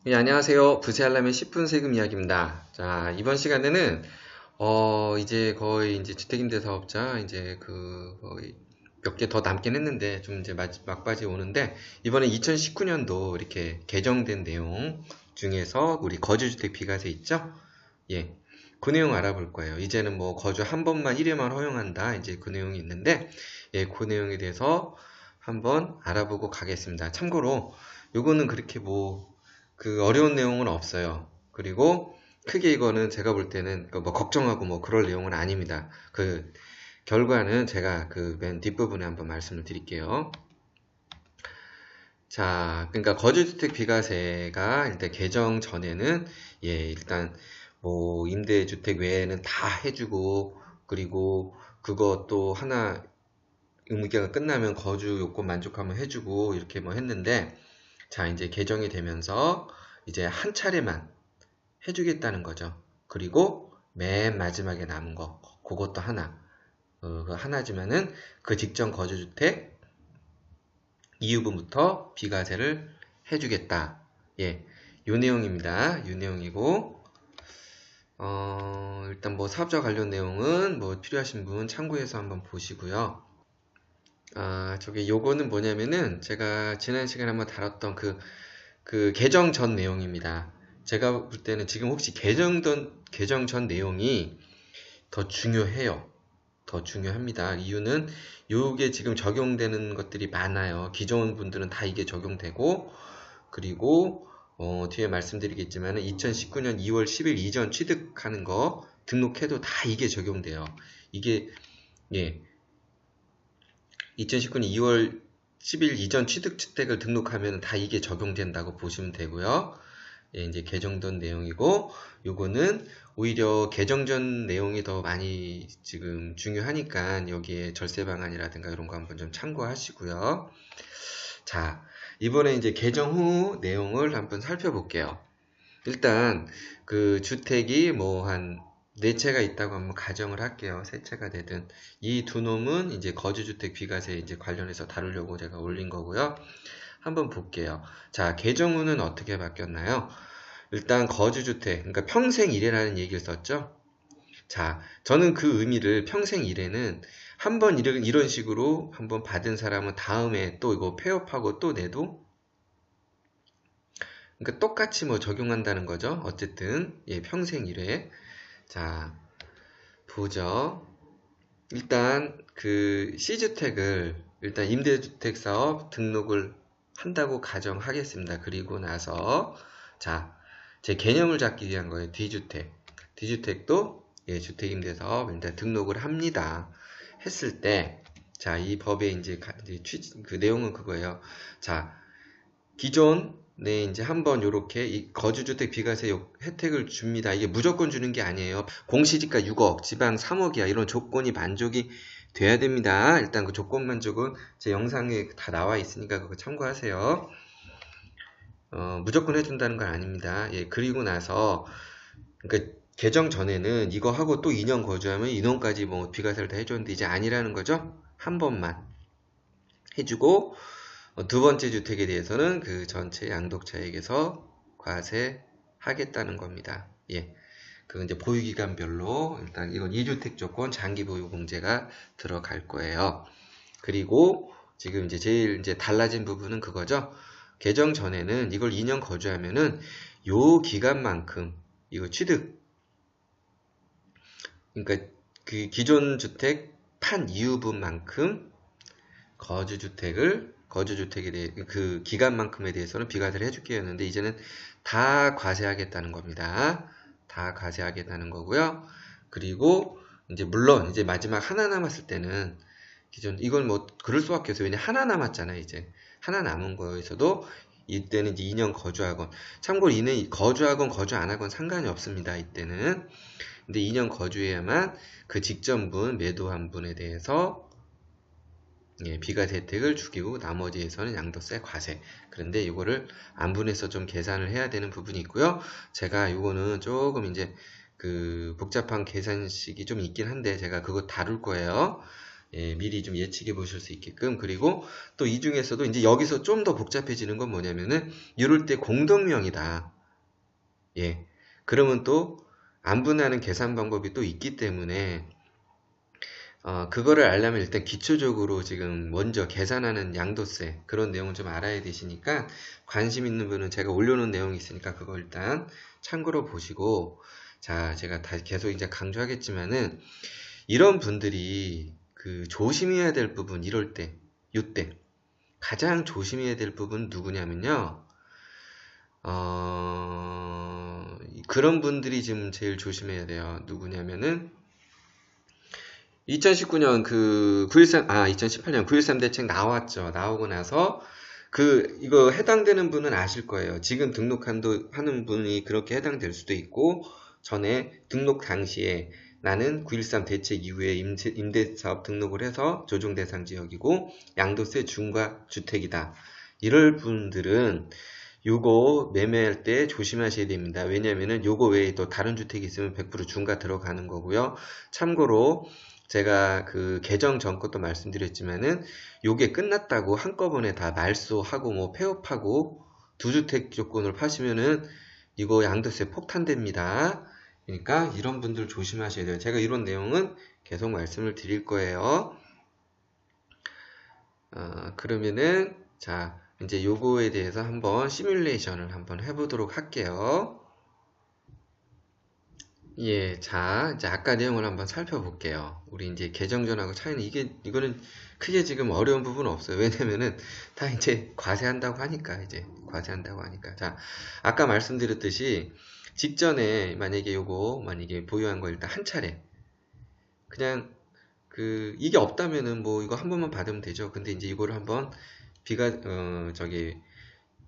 예, 안녕하세요. 부세하려면 10분 세금 이야기입니다. 자, 이번 시간에는, 이제 거의 이제 주택임대 사업자, 이제 거의 몇 개 더 남긴 했는데, 좀 이제 막바지 오는데, 이번에 2019년도 이렇게 개정된 내용 중에서 우리 거주주택 비과세 있죠? 예. 그 내용 알아볼 거예요. 이제는 뭐 거주 한 번만 1회만 허용한다. 이제 그 내용이 있는데, 예, 그 내용에 대해서 한번 알아보고 가겠습니다. 참고로, 요거는 그렇게 그 어려운 내용은 없어요. 그리고 크게 이거는 제가 볼 때는 뭐 걱정하고 뭐 그럴 내용은 아닙니다. 그 결과는 제가 그 맨 뒷부분에 한번 말씀을 드릴게요. 자, 그러니까 거주주택 비과세가 일단 개정 전에는 일단 뭐 임대주택 외에는 다 해주고 그리고 그것도 하나 의무기간 끝나면 거주 요건 만족하면 해주고 이렇게 뭐 했는데 자, 이제 개정이 되면서 이제 한 차례만 해주겠다는 거죠. 그리고 맨 마지막에 남은 거, 그것도 하나. 그 하나지만은 그 직전 거주주택 이유분부터 비과세를 해주겠다. 예, 요 내용입니다. 요 내용이고, 일단 뭐 사업자 관련 내용은 뭐 필요하신 분 참고해서 한번 보시고요. 요거는 뭐냐면은 제가 지난 시간에 한번 다뤘던 그 개정 전 내용입니다. 제가 볼 때는 지금 혹시 개정 전 내용이 더 중요해요. 더 중요합니다. 이유는 요게 지금 적용되는 것들이 많아요. 기존 분들은 다 이게 적용되고, 그리고, 뒤에 말씀드리겠지만 2019년 2월 10일 이전 취득하는 거 등록해도 다 이게 적용돼요. 이게, 예, 2019년 2월 10일 이전 취득주택을 등록하면 다 이게 적용된다고 보시면 되고요. 예, 이제 개정된 내용이고, 요거는 오히려 개정 전 내용이 더 많이 지금 중요하니까 여기에 절세 방안이라든가 이런 거 한번 좀 참고하시고요. 자, 이번에 이제 개정 후 내용을 한번 살펴볼게요. 일단 그 주택이 뭐 한 네 채가 있다고 한번 가정을 할게요. 세 채가 되든 이 두 놈은 이제 거주주택 비과세 이제 관련해서 다루려고 제가 올린 거고요. 한번 볼게요. 자, 개정 후는 어떻게 바뀌었나요? 일단 거주주택, 그러니까 평생 일해라는 얘기를 썼죠. 자, 저는 그 의미를 평생 일해는 한 번 이런 식으로 한번 받은 사람은 다음에 또 이거 폐업하고 또 내도 그러니까 똑같이 뭐 적용한다는 거죠. 어쨌든 예, 평생 일해. 자, 보죠. 일단 그 C주택을 일단 임대주택 사업 등록을 한다고 가정하겠습니다. 그리고 나서 자, 제 개념을 잡기 위한 거예요. D주택. D주택도 예, 주택임대사업 일단 등록을 합니다. 했을 때 자, 이 법의 이제 그 내용은 그거예요. 자, 기존에 이제 한번 요렇게 이 거주주택 비과세 혜택을 줍니다. 이게 무조건 주는 게 아니에요. 공시지가 6억, 지방 3억이야. 이런 조건이 만족이 돼야 됩니다. 일단 그 조건 만족은 제 영상에 다 나와 있으니까 그거 참고하세요. 무조건 해준다는 건 아닙니다. 예, 그리고 나서 그러니까 개정 전에는 이거 하고 또 2년 거주하면 2년까지 뭐 비과세를 다 해줬는데 이제 아니라는 거죠. 한 번만 해주고 두 번째 주택에 대해서는 그 전체 양도차익에서 과세하겠다는 겁니다. 예. 그 이제 보유기간별로 일단 이건 2주택 조건 장기 보유 공제가 들어갈 거예요. 그리고 지금 이제 제일 이제 달라진 부분은 그거죠. 개정 전에는 이걸 2년 거주하면은 요 기간만큼 이거 취득 그러니까 그 기존 주택 판 이유분만큼 거주주택에 대해 그 기간만큼에 대해서는 비과세를 해줄게 였는데 이제는 다 과세하겠다는 겁니다. 다 과세하겠다는 거고요. 그리고 이제 물론 이제 마지막 하나 남았을 때는 기존 이걸 뭐 그럴 수밖에 없어요. 왜냐 하나 남았잖아요. 이제 하나 남은 거에서도 이때는 이제 2년 거주하건 참고로 이는 거주하건 거주 안 하건 상관이 없습니다. 이때는 근데 2년 거주해야만 그 직전분 매도한 분에 대해서 예, 비과세 혜택을 주기고 나머지에서는 양도세 과세. 그런데 이거를 안분해서 좀 계산을 해야 되는 부분이 있고요. 제가 이거는 조금 이제 그 복잡한 계산식이 좀 있긴 한데 제가 그거 다룰 거예요. 예, 미리 좀 예측해 보실 수 있게끔. 그리고 또 이 중에서도 이제 여기서 좀 더 복잡해지는 건 뭐냐면은 이럴 때 공동명의다. 예. 그러면 또 안분하는 계산 방법이 또 있기 때문에 그거를 알려면 일단 기초적으로 지금 먼저 계산하는 양도세 그런 내용을 좀 알아야 되시니까 관심 있는 분은 제가 올려놓은 내용이 있으니까 그거 일단 참고로 보시고 자 제가 다 계속 이제 강조하겠지만은 이런 분들이 그 조심해야 될 부분 이럴 때 요때 가장 조심해야 될 부분 누구냐면요 그런 분들이 지금 제일 조심해야 돼요. 누구냐면은 2019년 2018년 9.13 대책 나왔죠. 나오고 나서 이거 해당되는 분은 아실 거예요. 지금 하는 분이 그렇게 해당될 수도 있고, 전에 등록 당시에 나는 9.13 대책 이후에 임대사업 등록을 해서 조정대상 지역이고, 양도세 중과 주택이다. 이럴 분들은 요거 매매할 때 조심하셔야 됩니다. 왜냐면은 요거 외에 또 다른 주택이 있으면 100% 중과 들어가는 거고요. 참고로 제가 그 개정 전 것도 말씀드렸지만은 요게 끝났다고 한꺼번에 다 말소하고 뭐 폐업하고 두 주택 조건을 파시면은 이거 양도세 폭탄됩니다. 그러니까 이런 분들 조심하셔야 돼요. 제가 이런 내용은 계속 말씀을 드릴 거예요. 그러면은 자 이제 요거에 대해서 한번 시뮬레이션을 한번 해보도록 할게요. 예, 자, 이제 아까 내용을 한번 살펴볼게요. 우리 이제 개정전하고 차이는 이거는 크게 지금 어려운 부분은 없어요. 왜냐면은 다 이제 과세한다고 하니까, 과세한다고 하니까. 자, 아까 말씀드렸듯이 직전에 만약에 보유한 거 일단 한 차례. 그냥 이게 없다면은 뭐 이거 한 번만 받으면 되죠. 근데 이제 이거를 한번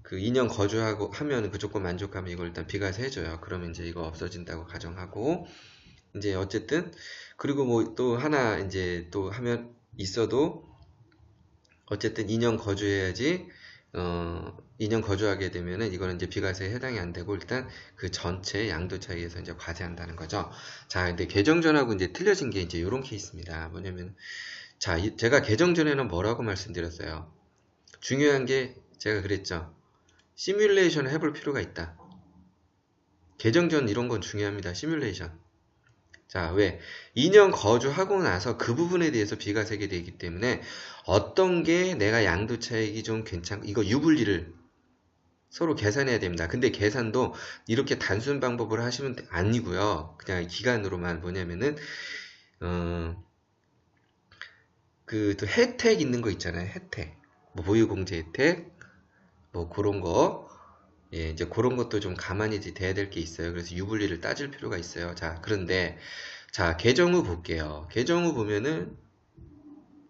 그 2년 거주하고 하면 그 조건 만족하면 이걸 일단 비과세 해줘요. 그러면 이제 이거 없어진다고 가정하고 이제 어쨌든 그리고 뭐 또 하나 이제 또 하면 있어도 어쨌든 2년 거주해야지 2년 거주하게 되면은 이거는 이제 비과세에 해당이 안 되고 일단 그 전체 양도 차익에서 이제 과세한다는 거죠. 자, 근데 개정 전하고 이제 틀려진 게 이제 이런 케이스입니다. 뭐냐면 자, 제가 개정 전에는 뭐라고 말씀드렸어요. 중요한 게 제가 그랬죠. 시뮬레이션을 해볼 필요가 있다. 개정 전 이런 건 중요합니다. 시뮬레이션. 자, 왜? 2년 거주하고 나서 그 부분에 대해서 비과세가 되기 때문에 어떤 게 내가 양도 차익이 좀 괜찮고 이거 유불리를 서로 계산해야 됩니다. 근데 계산도 이렇게 단순 방법으로 하시면 아니고요. 그냥 기간으로만 뭐냐면은 또 혜택 있는 거 있잖아요. 혜택. 뭐 보유공제 혜택 뭐 그런 거 예, 이제 그런 것도 좀 가만히 돼야 될 게 있어요. 그래서 유불리를 따질 필요가 있어요. 자, 그런데 자, 개정 후 볼게요. 개정 후 보면은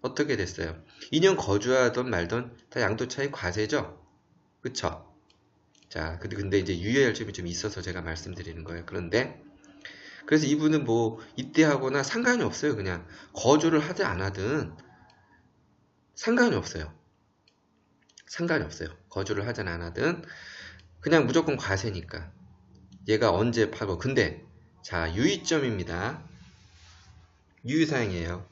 어떻게 됐어요? 2년 거주하던 말던 다 양도차익 과세죠? 그쵸? 자, 근데 이제 유의할 점이 좀 있어서 제가 말씀드리는 거예요. 그런데 그래서 이분은 뭐 입대하거나 상관이 없어요. 그냥 거주를 하든 안 하든 상관이 없어요. 상관이 없어요. 거주를 하든 안 하든 그냥 무조건 과세니까 얘가 언제 파고 근데 자 유의점입니다. 유의사항이에요.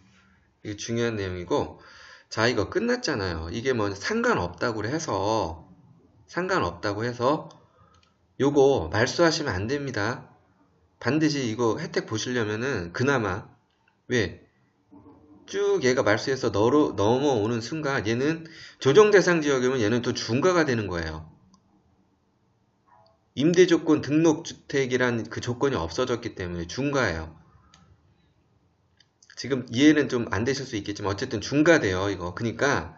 이게 중요한 내용이고 자 이거 끝났잖아요. 이게 뭐 상관없다고 해서 요거 말소하시면 안 됩니다. 반드시 이거 혜택 보시려면은 그나마 왜 쭉 얘가 말소해서 넘어오는 순간 얘는 조정대상 지역이면 얘는 또 중과가 되는 거예요. 임대조건 등록주택이란 그 조건이 없어졌기 때문에 중과예요. 지금 이해는 좀 안 되실 수 있겠지만 어쨌든 중과돼요 이거. 그러니까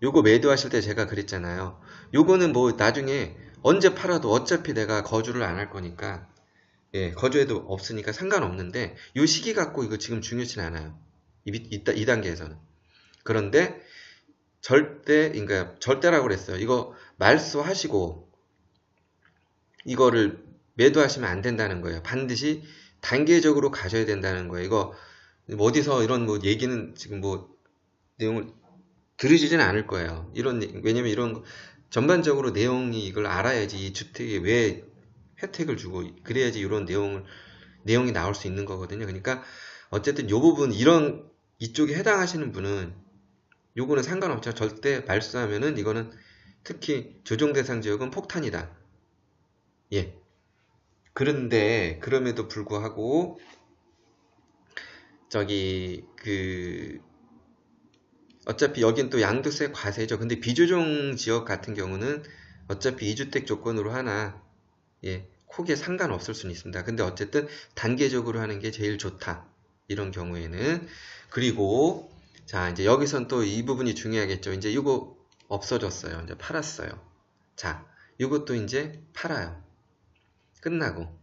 요거 매도하실 때 제가 그랬잖아요. 요거는 뭐 나중에 언제 팔아도 어차피 내가 거주를 안 할 거니까 예, 거주해도 없으니까 상관없는데 요 시기 갖고 이거 지금 중요치 않아요. 이 단계에서는. 그런데 그러니까 절대라고 그랬어요. 이거 말소하시고 이거를 매도하시면 안 된다는 거예요. 반드시 단계적으로 가셔야 된다는 거예요. 이거 어디서 이런 뭐 얘기는 지금 뭐 내용을 들으시진 않을 거예요. 왜냐면 이런 전반적으로 내용이 이걸 알아야지 이 주택에 왜 혜택을 주고 그래야지 이런 내용이 나올 수 있는 거거든요. 그러니까 어쨌든 요 부분 이쪽에 해당하시는 분은 요거는 상관없죠. 절대 말소하면은 이거는 특히 조정대상 지역은 폭탄이다. 예. 그런데 그럼에도 불구하고 어차피 여긴 또 양도세 과세죠. 근데 비조정 지역 같은 경우는 어차피 2주택 조건으로 하나 크게 상관없을 수는 있습니다. 근데 어쨌든 단계적으로 하는 게 제일 좋다. 이런 경우에는. 그리고 자, 이제 여기선 또 이 부분이 중요하겠죠. 이제 이거 없어졌어요. 이제 팔았어요. 자, 이것도 이제 팔아요. 끝나고.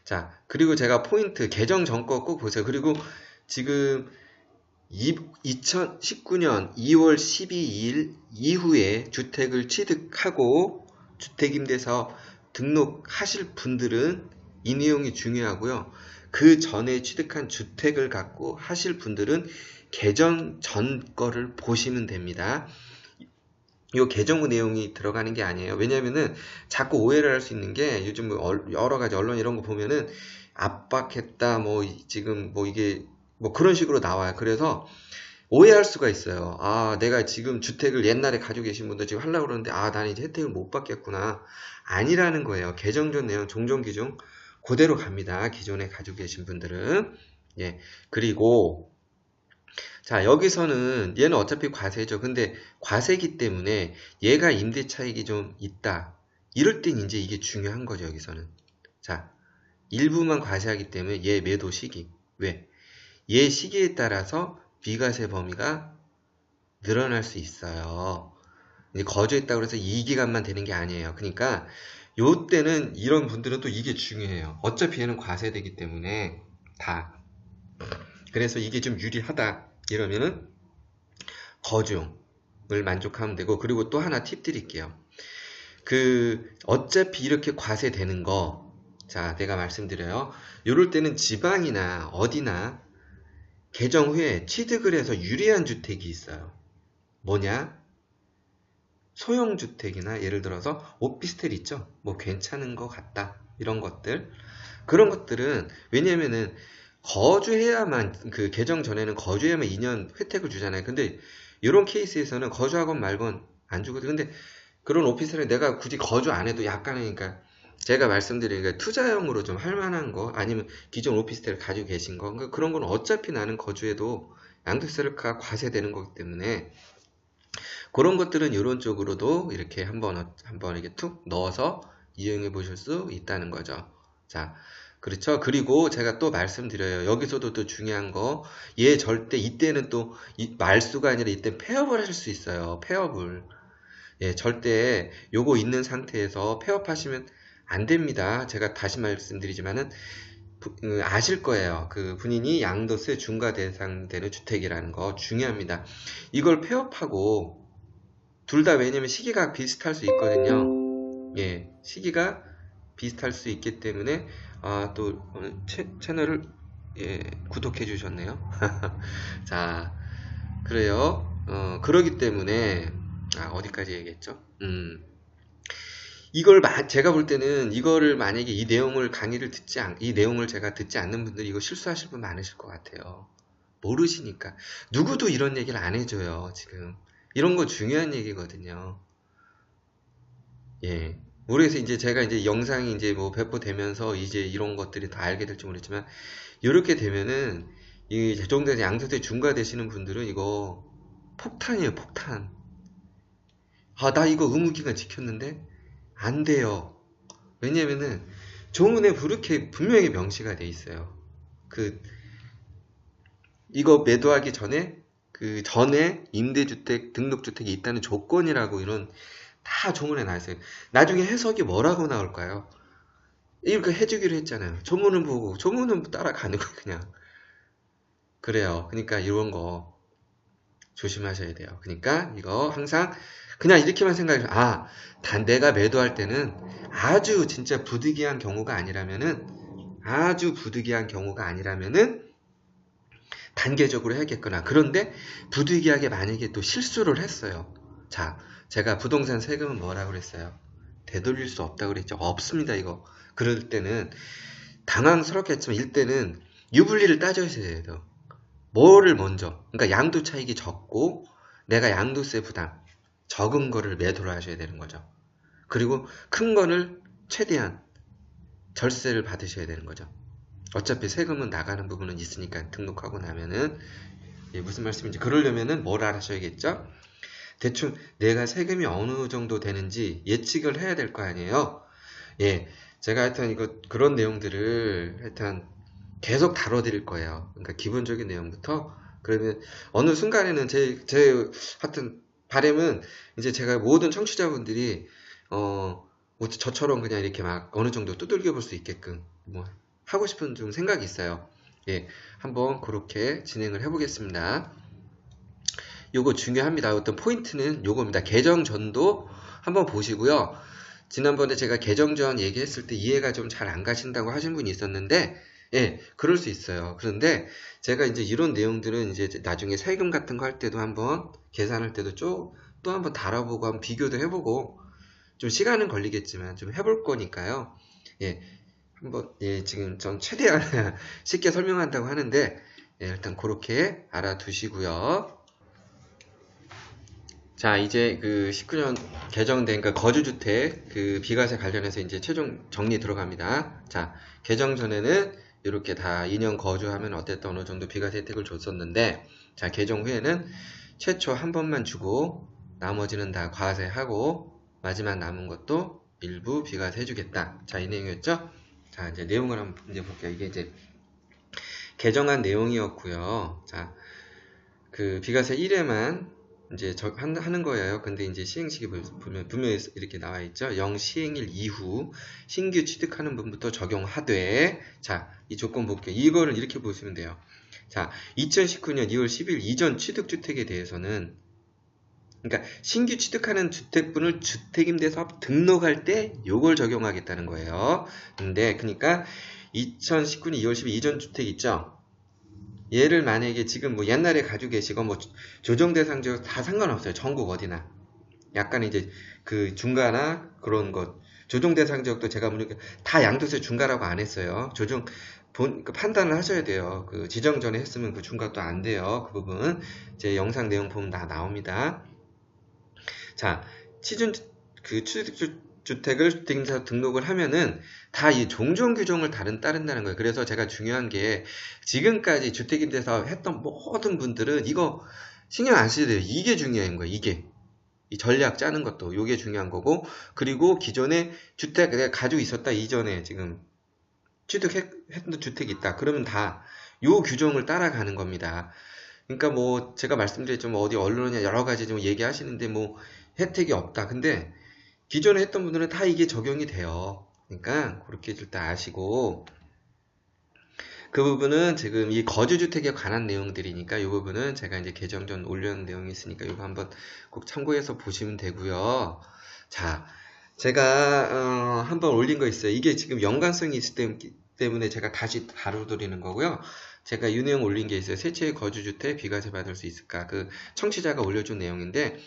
자, 그리고 제가 포인트 개정 전 거 꼭 보세요. 그리고 지금 2019년 2월 12일 이후에 주택을 취득하고 주택임대사업 등록하실 분들은 이 내용이 중요하고요. 그 전에 취득한 주택을 갖고 하실 분들은 개정 전 거를 보시면 됩니다. 이 개정후 내용이 들어가는 게 아니에요. 왜냐면은 자꾸 오해를 할 수 있는 게 요즘 여러 가지 언론 이런 거 보면은 압박했다, 지금 이게 그런 식으로 나와요. 그래서 오해할 수가 있어요. 아, 내가 지금 주택을 옛날에 가지고 계신 분들 지금 하려고 그러는데, 아, 나는 이제 혜택을 못 받겠구나. 아니라는 거예요. 개정 전 내용, 종전기준 그대로 갑니다. 기존에 가지고 계신 분들은. 그리고, 자, 여기서는 얘는 어차피 과세죠. 근데 과세기 때문에 얘가 임대 차익이 좀 있다. 이럴 땐 이제 이게 중요한 거죠, 여기서는. 자, 일부만 과세하기 때문에 얘 매도 시기. 왜? 얘 시기에 따라서 비과세 범위가 늘어날 수 있어요. 거주했다고 해서 이 기간만 되는 게 아니에요. 그러니까 요때는 이런 분들은 또 이게 중요해요. 어차피 얘는 과세되기 때문에 다. 그래서 이게 좀 유리하다 이러면은 거주용을 만족하면 되고, 그리고 또 하나 팁 드릴게요. 어차피 이렇게 과세되는 거, 자, 내가 말씀드려요. 요럴 때는 지방이나 어디나 개정 후에 취득을 해서 유리한 주택이 있어요. 뭐냐? 소형주택이나 예를 들어서 오피스텔 있죠? 괜찮은 것 같다. 이런 것들. 그런 것들은 왜냐면은 거주해야만, 개정 전에는 거주해야만 2년 혜택을 주잖아요. 근데 이런 케이스에서는 거주하건 말건 안 주거든요. 근데 그런 오피스텔에 내가 굳이 거주 안 해도 약간이니까 제가 말씀드리니까 투자용으로 좀 할 만한 거, 아니면 기존 오피스텔을 가지고 계신 거, 그런 건 어차피 나는 거주해도 양도세가 과세되는 거기 때문에 그런 것들은 이런 쪽으로도 이렇게 한번 이렇게 툭 넣어서 이용해 보실 수 있다는 거죠. 자, 그렇죠. 그리고 제가 또 말씀드려요. 여기서도 또 중요한 거, 얘 절대 이때는 또 말수가 아니라 이때 폐업을 하실 수 있어요. 폐업을. 절대 요거 있는 상태에서 폐업하시면 안 됩니다. 제가 다시 말씀드리지만은 아실 거예요. 본인이 양도세 중과 대상되는 주택이라는 거 중요합니다. 이걸 폐업하고 둘 다, 왜냐면 시기가 비슷할 수 있거든요. 시기가 비슷할 수 있기 때문에 또 오늘 채널을 구독해 주셨네요. 자, 그래요. 그러기 때문에 어디까지 얘기했죠? 제가 볼 때는 이거를 만약에 이 내용을 이 내용을 제가 듣지 않는 분들이 이거 실수하실 분 많으실 것 같아요. 모르시니까. 누구도 이런 얘기를 안 해줘요, 지금. 이런 거 중요한 얘기거든요. 모르겠어요. 이제 제가 이제 영상이 이제 배포되면서 이제 이런 것들이 다 알게 될지 모르겠지만, 이렇게 되면은, 이 제정된 양도세 중과되시는 분들은 이거 폭탄이에요, 폭탄. 나 이거 의무기간 지켰는데? 안 돼요. 왜냐면은 조문에 그렇게 분명히 명시가 돼 있어요. 이거 매도하기 전에 전에 임대주택 등록주택이 있다는 조건이라고 이런 다 조문에 나와 있어요. 나중에 해석이 뭐라고 나올까요? 이렇게 해주기로 했잖아요. 조문은 보고 조문은 따라가는 거 그냥. 그래요. 그러니까 이런 거 조심하셔야 돼요. 그러니까 이거 항상 그냥 이렇게만 생각해서 단 내가 매도할 때는 아주 진짜 부득이한 경우가 아니라면은 단계적으로 해야겠구나. 그런데 부득이하게 만약에 또 실수를 했어요. 자, 제가 부동산 세금은 뭐라고 그랬어요? 되돌릴 수 없다고 그랬죠. 없습니다, 이거. 그럴 때는 당황스럽겠지만 일단은 유불리를 따져야 돼요. 뭐를 먼저, 그러니까 양도 차익이 적고 내가 양도세 부담 적은 거를 매도를 하셔야 되는 거죠. 그리고 큰 거를 최대한 절세를 받으셔야 되는 거죠. 어차피 세금은 나가는 부분은 있으니까 등록하고 나면은 예, 무슨 말씀인지 그러려면은 뭘 하셔야겠죠? 대충 내가 세금이 어느 정도 되는지 예측을 해야 될 거 아니에요. 예, 제가 하여튼 이거 그런 내용들을 하여튼 계속 다뤄드릴 거예요. 그러니까 기본적인 내용부터 그러면 어느 순간에는 제 하여튼 바람은 이제 제가 모든 청취자분들이 뭐 저처럼 그냥 이렇게 막 어느 정도 두들겨 볼 수 있게끔 뭐 하고 싶은 좀 생각이 있어요. 예, 한번 그렇게 진행을 해보겠습니다. 요거 중요합니다. 어떤 포인트는 요겁니다. 개정 전도 한번 보시고요. 지난번에 제가 개정 전 얘기했을 때 이해가 좀 잘 안 가신다고 하신 분이 있었는데, 예, 그럴 수 있어요. 그런데 제가 이제 이런 내용들은 이제 나중에 세금 같은 거 할 때도 한번 계산할 때도 또 한번 다뤄보고 한번 비교도 해보고 좀 시간은 걸리겠지만 좀 해볼 거니까요. 예, 한번 예, 지금 좀 최대한 쉽게 설명한다고 하는데 예, 일단 그렇게 알아두시고요. 자, 이제 그 19년 개정된 그 거주주택 그 비과세 관련해서 이제 최종 정리 들어갑니다. 자, 개정 전에는 이렇게 다 2년 거주하면 어땠다 어느 정도 비과세 혜택을 줬었는데, 자, 개정 후에는 최초 한 번만 주고 나머지는 다 과세하고 마지막 남은 것도 일부 비과세 해주겠다. 자, 이 내용이었죠? 자, 이제 내용을 한번 이제 볼게요. 이게 이제 개정한 내용이었고요. 자, 그 비과세 1회만 이제 하는 거예요. 근데 이제 시행시기 보면 분명히 이렇게 나와 있죠. 0 시행일 이후 신규 취득하는 분부터 적용하되, 자, 이 조건 볼게요. 이거를 이렇게 보시면 돼요. 자, 2019년 2월 10일 이전 취득주택에 대해서는, 그러니까 신규 취득하는 주택분을 주택임대사업 등록할 때 요걸 적용하겠다는 거예요. 근데 그러니까 2019년 2월 10일 이전 주택 있죠. 얘를 만약에 지금 뭐 옛날에 가지고 계시고 뭐 조정 대상 지역 다 상관없어요. 전국 어디나. 약간 이제 그 중가나 그런 것. 조정 대상 지역도 제가 보니까 다 양도세 중가라고 안 했어요. 그 판단을 하셔야 돼요. 그 지정 전에 했으면 그 중가도 안 돼요. 그 부분. 제 영상 내용 보면 다 나옵니다. 자, 취득주택을 주택임대사업 등록을 하면은 다 이 종종 규정을 따른다는 거예요. 그래서 제가 중요한 게 지금까지 주택임대사업 했던 모든 분들은 이거 신경 안 쓰셔도 돼요. 이게 중요한 거예요. 이게. 이 전략 짜는 것도 이게 중요한 거고, 그리고 기존에 주택 내가 가지고 있었다 이전에 지금 취득했던 주택이 있다. 그러면 다 요 규정을 따라가는 겁니다. 그러니까 뭐 제가 말씀드렸지만 어디 언론이나 여러 가지 좀 얘기하시는데 뭐 혜택이 없다. 근데 기존에 했던 분들은 다 이게 적용이 돼요. 그러니까 그렇게 일단 아시고, 그 부분은 지금 이 거주주택에 관한 내용들이니까 이 부분은 제가 이제 개정 전 올려놓은 내용이 있으니까 이거 한번 꼭 참고해서 보시면 되고요. 자, 제가 한번 올린 거 있어요. 이게 지금 연관성이 있기 때문에 제가 다시 다뤄드리는 거고요. 제가 이 내용 올린 게 있어요. 세 채의 거주주택 비과세 받을 수 있을까? 그 청취자가 올려준 내용인데,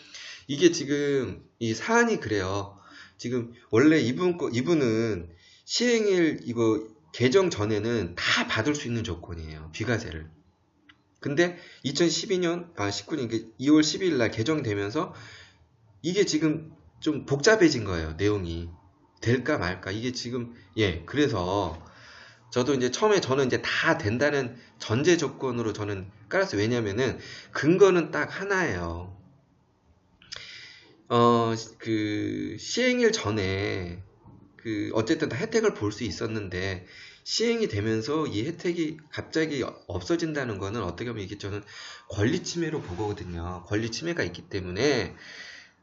이게 지금 이 사안이 그래요. 지금 원래 이분은 시행일 이거 개정 전에는 다 받을 수 있는 조건이에요. 비과세를. 근데 2019년 2월 12일 날 개정되면서 이게 지금 좀 복잡해진 거예요. 내용이. 될까 말까. 이게 지금 그래서 저도 이제 처음에 저는 이제 다 된다는 전제 조건으로 저는 깔았어요. 왜냐면은 근거는 딱 하나예요. 그 시행일 전에 그 어쨌든 다 혜택을 볼 수 있었는데 시행이 되면서 이 혜택이 갑자기 없어진다는 거는 어떻게 보면 이게 저는 권리 침해로 보거든요. 권리 침해가 있기 때문에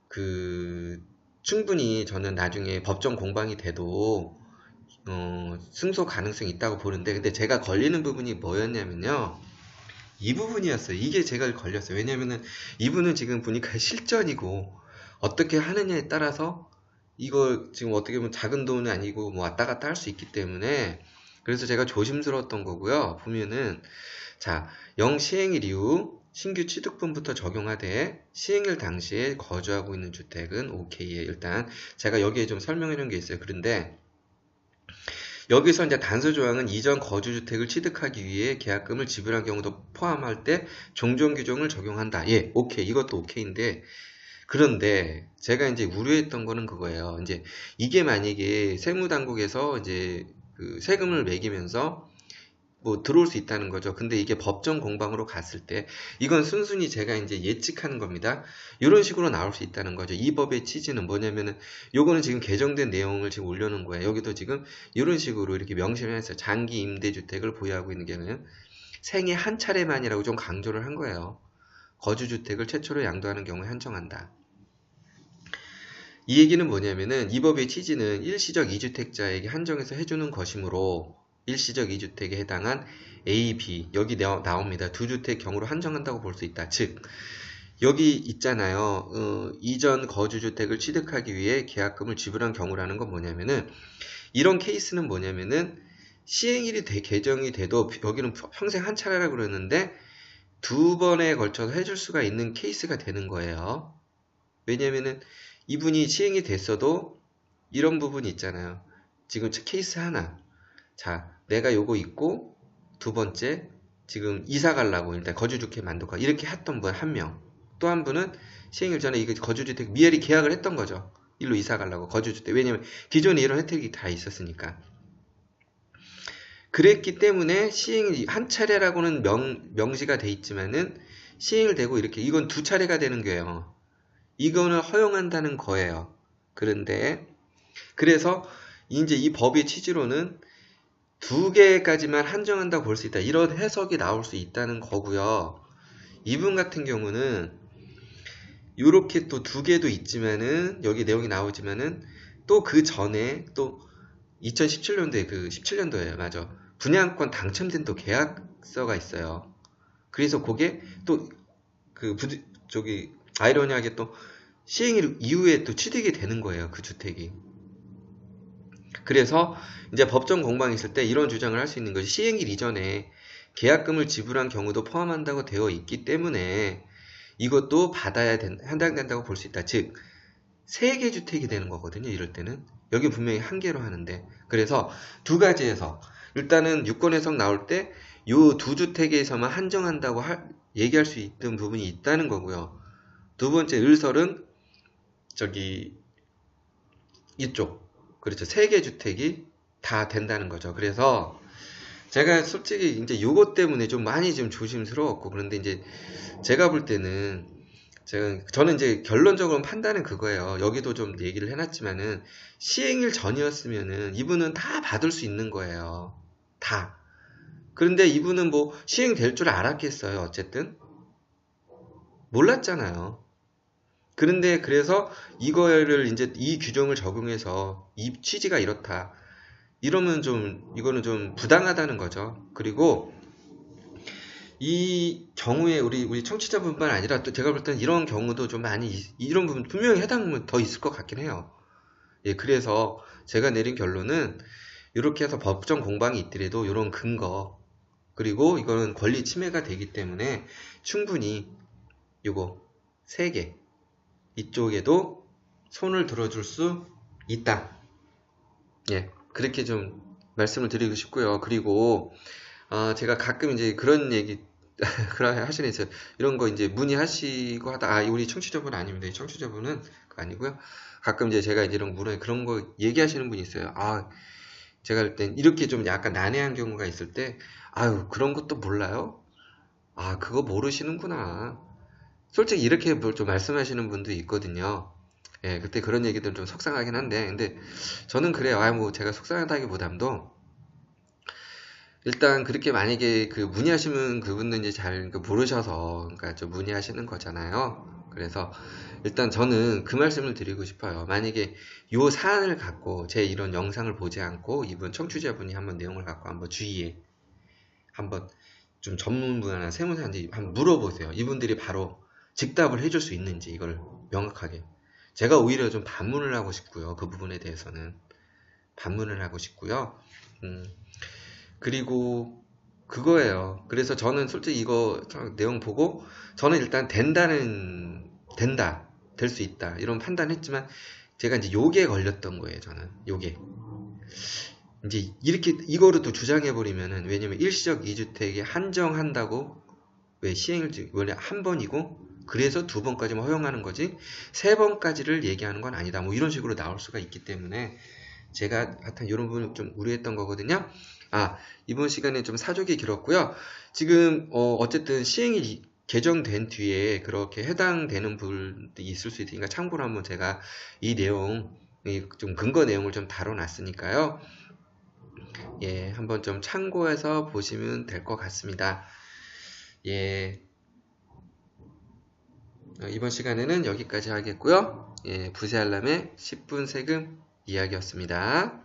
그 충분히 저는 나중에 법정 공방이 돼도 승소 가능성이 있다고 보는데, 근데 제가 걸리는 부분이 뭐였냐면요. 이 부분이었어요. 이게 제가 걸렸어요. 왜냐면은 이분은 지금 보니까 실전이고 어떻게 하느냐에 따라서 이거 지금 어떻게 보면 작은 돈이 아니고 뭐 왔다 갔다 할 수 있기 때문에, 그래서 제가 조심스러웠던 거고요. 보면은 자, 0 시행일 이후 신규 취득분부터 적용하되 시행일 당시에 거주하고 있는 주택은 오케이에, 일단 제가 여기에 좀 설명해 놓은 게 있어요. 그런데 여기서 이제 단서 조항은 이전 거주주택을 취득하기 위해 계약금을 지불한 경우도 포함할 때 종종 규정을 적용한다. 예, 오케이. 이것도 오케이인데, 그런데 제가 이제 우려했던 거는 그거예요. 이제 이게 만약에 세무당국에서 이제 그 세금을 매기면서 뭐 들어올 수 있다는 거죠. 근데 이게 법정 공방으로 갔을 때 이건 순순히 제가 이제 예측하는 겁니다. 이런 식으로 나올 수 있다는 거죠. 이 법의 취지는 뭐냐면은 요거는 지금 개정된 내용을 지금 올려놓은 거예요. 여기도 지금 이런 식으로 이렇게 명시를 해서 장기 임대주택을 보유하고 있는 경우는 생애 한 차례만이라고 좀 강조를 한 거예요. 거주주택을 최초로 양도하는 경우에 한정한다. 이 얘기는 뭐냐면은 이 법의 취지는 일시적 2주택자에게 한정해서 해주는 것이므로 일시적 2주택에 해당한 A, B 여기 나옵니다. 2주택 경우로 한정한다고 볼 수 있다. 즉 여기 있잖아요. 이전 거주주택을 취득하기 위해 계약금을 지불한 경우라는 건 뭐냐면은 이런 케이스는 뭐냐면은 시행일이 개정이 돼도 여기는 평생 한 차례라고 그러는데 두 번에 걸쳐서 해줄 수가 있는 케이스가 되는 거예요. 왜냐면은 이분이 시행이 됐어도 이런 부분이 있잖아요. 지금 케이스 하나. 자, 내가 요거 있고 두 번째 지금 이사 가려고 일단 거주주택 만들고 이렇게 했던 분 한 명. 또 한 분은 시행일 전에 이거 거주주택 미리 계약을 했던 거죠. 일로 이사 가려고 거주주택. 왜냐면 기존에 이런 혜택이 다 있었으니까. 그랬기 때문에 시행일 한 차례라고는 명시가 돼 있지만은 시행일 되고 이렇게 이건 두 차례가 되는 거예요. 이거는 허용한다는 거예요. 그런데 그래서 이제 이 법의 취지로는 두 개까지만 한정한다고 볼 수 있다. 이런 해석이 나올 수 있다는 거고요. 이분 같은 경우는 이렇게 또 두 개도 있지만은 여기 내용이 나오지만은 또 그 전에 또 2017년도에 그 17년도에 맞아. 분양권 당첨된 또 계약서가 있어요. 그래서 그게 또 그 저기 아이러니하게 또 시행일 이후에 또 취득이 되는 거예요. 그 주택이. 그래서 이제 법정 공방이 있을 때 이런 주장을 할 수 있는 것이 시행일 이전에 계약금을 지불한 경우도 포함한다고 되어 있기 때문에 이것도 해당된다고 볼 수 있다. 즉, 3개 주택이 되는 거거든요. 이럴 때는. 여기 분명히 한 개로 하는데. 그래서 두 가지에서 일단은 유권 해석 나올 때 요 두 주택에서만 한정한다고 얘기할 수 있는 부분이 있다는 거고요. 두 번째 을설은 저기 이쪽 그렇죠. 3개 주택이 다 된다는 거죠. 그래서 제가 솔직히 이제 요것 때문에 좀 많이 좀 조심스러웠고 그런데 이제 제가 볼 때는 저는 이제 결론적으로 판단은 그거예요. 여기도 좀 얘기를 해놨지만은 시행일 전이었으면은 이분은 다 받을 수 있는 거예요. 다. 그런데 이분은 뭐 시행될 줄 알았겠어요. 어쨌든 몰랐잖아요. 그런데 그래서 이거를 이제 이 규정을 적용해서 이 취지가 이렇다. 이러면 이거는 좀 부당하다는 거죠. 그리고 이 경우에 우리 청취자분만 아니라 또 제가 볼 때는 이런 경우도 좀 많이 이런 부분 분명히 해당은 더 있을 것 같긴 해요. 예, 그래서 제가 내린 결론은 이렇게 해서 법정 공방이 있더라도 이런 근거 그리고 이거는 권리 침해가 되기 때문에 충분히 요거 3개 이쪽에도 손을 들어줄 수 있다. 예, 그렇게 좀 말씀을 드리고 싶고요. 그리고 제가 가끔 이제 그런 얘기 하시는 있어요. 이런 거 이제 문의하시고 하다 우리 청취자분 아닙니다. 이 청취자분은 그거 아니고요. 가끔 이제 제가 이제 이런 문의 그런 거 얘기하시는 분이 있어요. 제가 할 땐 이렇게 좀 약간 난해한 경우가 있을 때 아유 그런 것도 몰라요? 그거 모르시는구나. 솔직히 이렇게 좀 말씀하시는 분도 있거든요. 예, 그때 그런 얘기들은 좀 속상하긴 한데, 근데 저는 그래요. 뭐 제가 속상하다기보담도 일단 그렇게 만약에 그 문의하시는 그분은 이제 잘 모르셔서 그러니까 좀 문의하시는 거잖아요. 그래서 일단 저는 그 말씀을 드리고 싶어요. 만약에 요 사안을 갖고 제 이런 영상을 보지 않고 이분 청취자분이 한번 내용을 갖고 한번 주위에 한번 좀 전문분이나 세무사한테 한번 물어보세요. 이분들이 바로 즉답을 해줄 수 있는지 이걸 명확하게. 제가 오히려 좀 반문을 하고 싶고요. 그 부분에 대해서는 반문을 하고 싶고요. 그리고 그거예요. 그래서 저는 솔직히 이거 내용 보고 저는 일단 된다, 될 수 있다 이런 판단했지만 제가 이제 요게 걸렸던 거예요. 저는 요게 이제 이렇게 이거를 또 주장해버리면은 왜냐면 일시적 2주택에 한정한다고 왜 시행일 원래 한 번이고 그래서 2번까지만 허용하는 거지 3번까지를 얘기하는 건 아니다 뭐 이런 식으로 나올 수가 있기 때문에 제가 하여튼 이런 부분을 좀 우려했던 거거든요. 이번 시간에 좀 사족이 길었고요. 지금 어쨌든 시행이 개정된 뒤에 그렇게 해당되는 부분이 있을 수 있으니까 참고로 한번 제가 이 내용, 좀 근거 내용을 좀 다뤄놨으니까요. 예, 한번 좀 참고해서 보시면 될 것 같습니다. 예, 이번 시간에는 여기까지 하겠고요. 예, 부세 알람의 10분 세금 이야기였습니다.